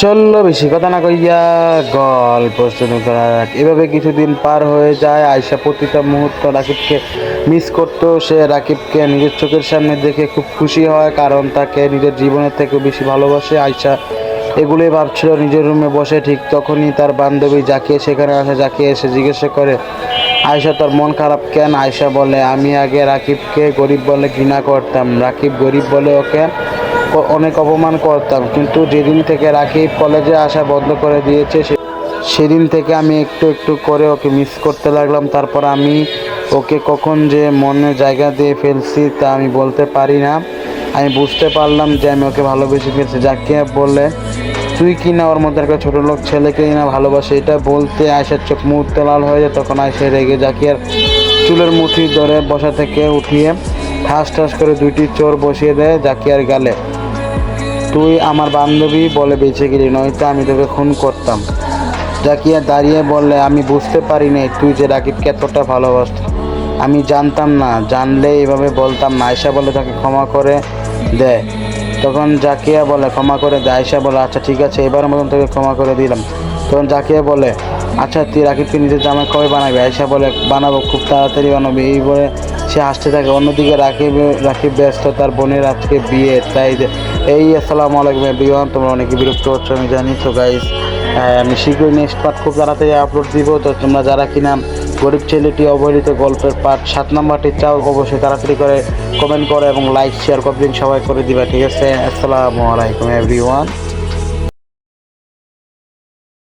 চললো বেশি কথা না কইয়া গল্প শুরু করা যাক। এভাবে কিছুদিন পার হয়ে যায়। আয়শা প্রতিটা মুহূর্ত রাকিবকে মিস করতো। সে রাকিবকে নিজের চোখের সামনে দেখে খুব খুশি হয়, কারণ তাকে নিজের জীবনের থেকে বেশি ভালোবাসে। আয়শা এগুলোই ভাবছিল নিজের রুমে বসে। ঠিক তখনই তার বান্ধবী জাকিয়া সেখানে আসে। জাকিয়া এসে জিজ্ঞাসা করে, আয়শা তোর মন খারাপ কেন? আয়শা বলে, আমি আগে রাকিবকে গরিব বলে ঘৃণা করতাম, রাকিব গরিব বলে ওকে অনেক অপমান করতাম, কিন্তু যেদিন থেকে রাকিব কলেজে আসা বন্ধ করে দিয়েছে সেদিন থেকে আমি একটু একটু করে ওকে মিস করতে লাগলাম। তারপর আমি ওকে কখন যে মনে জায়গা দিয়ে ফেলছি তা আমি বলতে পারি না। আমি বুঝতে পারলাম যে আমি ওকে ভালোবেসে ফেলছি। জাকিয়া বলে, তুই কি না ওর মধ্যে একটা ছোটো লোক ছেলেকে না ভালোবাসে? এটা বলতে আয়সার চোখ মুহূর্তে লাল হয়ে যায়। তখন আয়সা রেগে জাকিয়ার চুলের মুঠি ধরে বসা থেকে উঠিয়ে ঠাস ঠাস করে দুইটি চোর বসিয়ে দেয় জাকিয়ার গালে। তুই আমার বান্ধবী বলে বেঁচে গেলি, নয়তো আমি তোকে খুন করতাম। জাকিয়া দাঁড়িয়ে বললে, আমি বুঝতে পারি নাই তুই যে রাকিবকে এতটা ভালোবাসত। আমি জানতাম না, জানলে এভাবে বলতাম না। আয়শা বলে, তাকে ক্ষমা করে দে। তখন জাকিয়া বলে, ক্ষমা করে দে। আয়শা বলে, আচ্ছা ঠিক আছে, এবারের মতন তোকে ক্ষমা করে দিলাম। তখন জাকিয়া বলে, আচ্ছা তুই রাকিবকে নিজের জামাই কবে বানাবি? আয়শা বলে, বানাবো, খুব তাড়াতাড়ি বানাবি। এই বলে সে হাসতে থাকে। অন্যদিকে রাকিব ব্যস্ত, তার বোনের আজকে বিয়ে, তাই আসসালামু আলাইকুম এভরিওয়ান। তোমরা অনেকে বিরক্ত হচ্ছে আমি জানি। তো গাইস, আমি শীঘ্রই নেক্সট পার্ট খুব তাড়াতাড়ি আপলোড দিব। তো তোমরা যারা কিনা গরিব ছেলেটি অবহেলিত গল্পের পার্ট 7 নম্বরটি চাও, অবশ্যই তাড়াতাড়ি করে কমেন্ট করো এবং লাইক শেয়ার কপিং সবাই করে দিবা, ঠিক আছে? আসসালামু আলাইকুম এভরিওয়ান।